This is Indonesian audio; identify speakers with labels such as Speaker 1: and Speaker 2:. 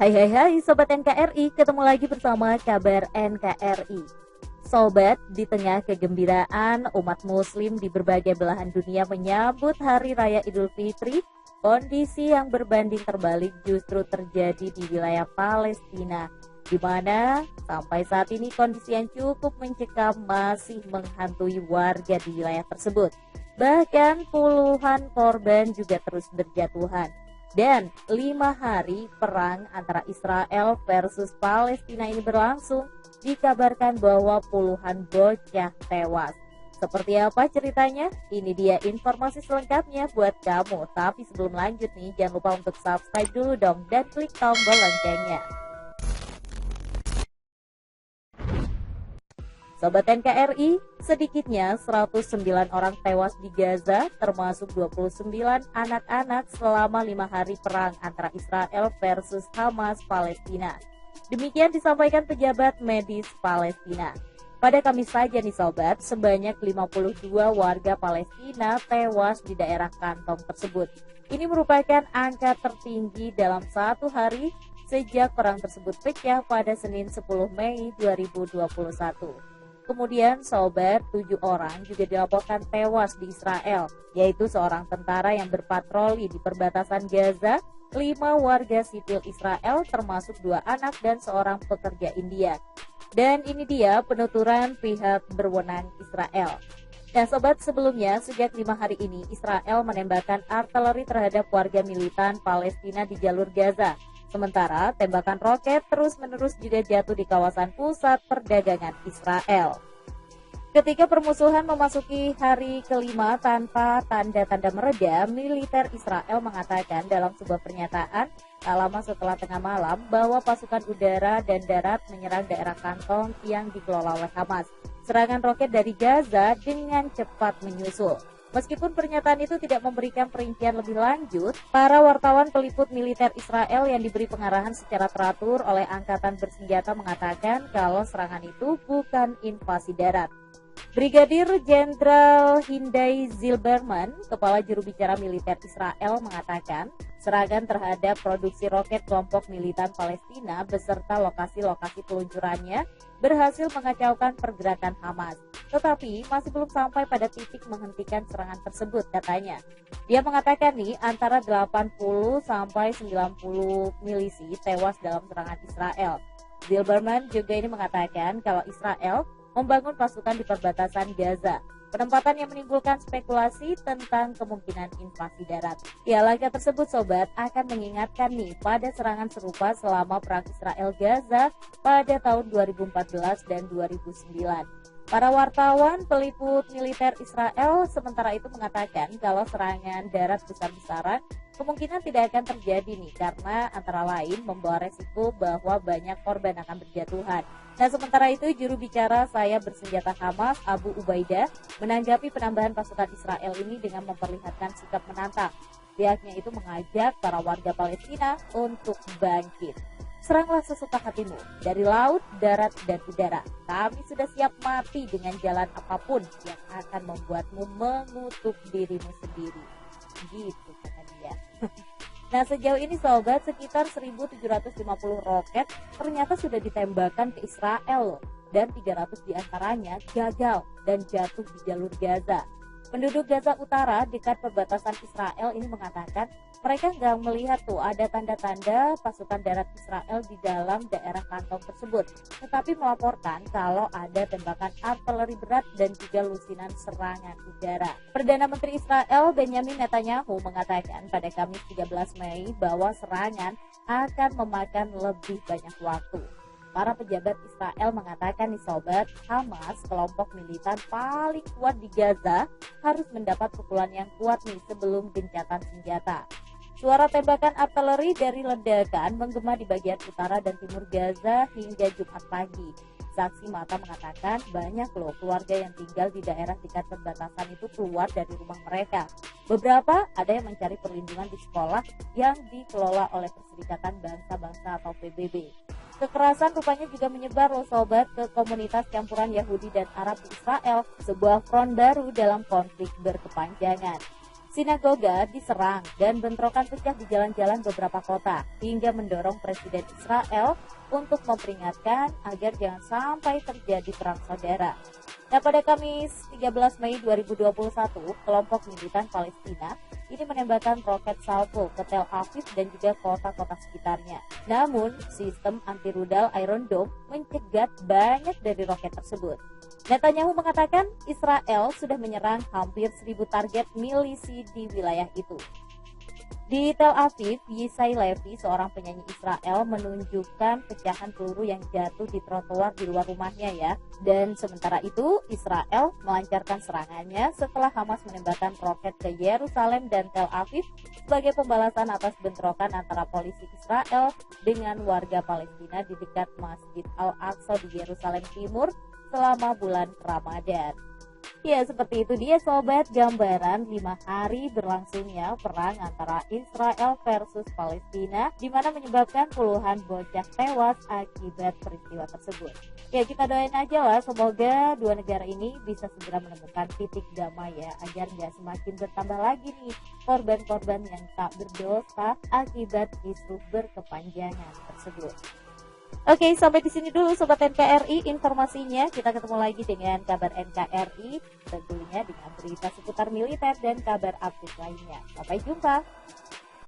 Speaker 1: Hai Sobat NKRI, ketemu lagi bersama kabar NKRI. Sobat, di tengah kegembiraan umat muslim di berbagai belahan dunia menyambut Hari Raya Idul Fitri, kondisi yang berbanding terbalik justru terjadi di wilayah Palestina, di mana sampai saat ini kondisi yang cukup mencekam masih menghantui warga di wilayah tersebut. Bahkan puluhan korban juga terus berjatuhan. Dan 5 hari perang antara Israel versus Palestina ini berlangsung, dikabarkan bahwa puluhan bocah tewas. Seperti apa ceritanya? Ini dia informasi selengkapnya buat kamu. Tapi sebelum lanjut nih, jangan lupa untuk subscribe dulu dong dan klik tombol loncengnya. Sobat NKRI, sedikitnya 109 orang tewas di Gaza, termasuk 29 anak-anak selama 5 hari perang antara Israel versus Hamas Palestina. Demikian disampaikan pejabat medis Palestina. Pada Kamis saja nih sobat, sebanyak 52 warga Palestina tewas di daerah kantong tersebut. Ini merupakan angka tertinggi dalam satu hari sejak perang tersebut pecah pada Senin 10 Mei 2021. Kemudian sobat, 7 orang juga dilaporkan tewas di Israel, yaitu seorang tentara yang berpatroli di perbatasan Gaza, 5 warga sipil Israel termasuk 2 anak dan seorang pekerja India. Dan ini dia penuturan pihak berwenang Israel. Nah sobat, sebelumnya sejak 5 hari ini Israel menembakkan artileri terhadap warga militan Palestina di jalur Gaza. Sementara tembakan roket terus-menerus juga jatuh di kawasan pusat perdagangan Israel. Ketika permusuhan memasuki hari kelima tanpa tanda-tanda mereda, militer Israel mengatakan dalam sebuah pernyataan tak lama setelah tengah malam bahwa pasukan udara dan darat menyerang daerah kantong yang dikelola oleh Hamas. Serangan roket dari Gaza dengan cepat menyusul. Meskipun pernyataan itu tidak memberikan perincian lebih lanjut, para wartawan peliput militer Israel yang diberi pengarahan secara teratur oleh angkatan bersenjata mengatakan kalau serangan itu bukan invasi darat. Brigadir Jenderal Hindai Zilberman, kepala juru bicara militer Israel, mengatakan serangan terhadap produksi roket kelompok militan Palestina beserta lokasi-lokasi peluncurannya berhasil mengacaukan pergerakan Hamas. Tetapi masih belum sampai pada titik menghentikan serangan tersebut, katanya. Dia mengatakan nih antara 80 sampai 90 milisi tewas dalam serangan Israel. Zilberman juga ini mengatakan kalau Israel membangun pasukan di perbatasan Gaza. Penempatan yang menimbulkan spekulasi tentang kemungkinan invasi darat. Ya, langkah tersebut sobat akan mengingatkan nih pada serangan serupa selama perang Israel Gaza pada tahun 2014 dan 2009. Para wartawan peliput militer Israel sementara itu mengatakan kalau serangan darat besar-besaran kemungkinan tidak akan terjadi nih karena antara lain membawa resiko bahwa banyak korban akan berjatuhan. Nah sementara itu juru bicara saya bersenjata Hamas Abu Ubaidah menanggapi penambahan pasukan Israel ini dengan memperlihatkan sikap menantang. Pihaknya itu mengajak para warga Palestina untuk bangkit. Seranglah sesuka hatimu dari laut, darat, dan udara. Kami sudah siap mati dengan jalan apapun yang akan membuatmu mengutuk dirimu sendiri. Gitu kata dia. Nah sejauh ini sobat sekitar 1.750 roket ternyata sudah ditembakkan ke Israel loh. Dan 300 diantaranya gagal dan jatuh di jalur Gaza. Penduduk Gaza Utara dekat perbatasan Israel ini mengatakan mereka nggak melihat tuh ada tanda-tanda pasukan darat Israel di dalam daerah kantong tersebut, tetapi melaporkan kalau ada tembakan artileri berat dan juga lusinan serangan udara. Perdana Menteri Israel Benjamin Netanyahu mengatakan pada Kamis 13 Mei bahwa serangan akan memakan lebih banyak waktu. Para pejabat Israel mengatakan nih sobat, Hamas, kelompok militan paling kuat di Gaza, harus mendapat pukulan yang kuat nih sebelum gencatan senjata. Suara tembakan artileri dari ledakan menggema di bagian utara dan timur Gaza hingga Jumat pagi. Saksi mata mengatakan banyak loh keluarga yang tinggal di daerah dekat perbatasan itu keluar dari rumah mereka. Beberapa ada yang mencari perlindungan di sekolah yang dikelola oleh Perserikatan Bangsa-Bangsa atau PBB. Kekerasan rupanya juga menyebar loh sobat ke komunitas campuran Yahudi dan Arab di Israel, sebuah front baru dalam konflik berkepanjangan. Sinagoga diserang dan bentrokan pecah di jalan-jalan beberapa kota hingga mendorong Presiden Israel untuk memperingatkan agar jangan sampai terjadi perang saudara. Nah, pada Kamis 13 Mei 2021, kelompok militan Palestina ini menembakkan roket salvo ke Tel Aviv dan juga kota-kota sekitarnya. Namun, sistem anti-rudal Iron Dome mencegat banyak dari roket tersebut. Netanyahu mengatakan Israel sudah menyerang hampir 1.000 target milisi di wilayah itu. Di Tel Aviv, Yisai Levi, seorang penyanyi Israel, menunjukkan pecahan peluru yang jatuh di trotoar di luar rumahnya ya. Dan sementara itu, Israel melancarkan serangannya setelah Hamas menembakkan roket ke Yerusalem dan Tel Aviv sebagai pembalasan atas bentrokan antara polisi Israel dengan warga Palestina di dekat Masjid Al-Aqsa di Yerusalem Timur selama bulan Ramadan. Ya, seperti itu dia sobat gambaran 5 hari berlangsungnya perang antara Israel versus Palestina, di mana menyebabkan puluhan bocah tewas akibat peristiwa tersebut. Ya, kita doain aja lah, semoga dua negara ini bisa segera menemukan titik damai ya, agar nggak semakin bertambah lagi nih korban-korban yang tak berdosa akibat isu berkepanjangan tersebut. Oke, sampai di sini dulu Sobat NKRI informasinya. Kita ketemu lagi dengan kabar NKRI, tentunya dengan berita seputar militer dan kabar update lainnya. Sampai jumpa.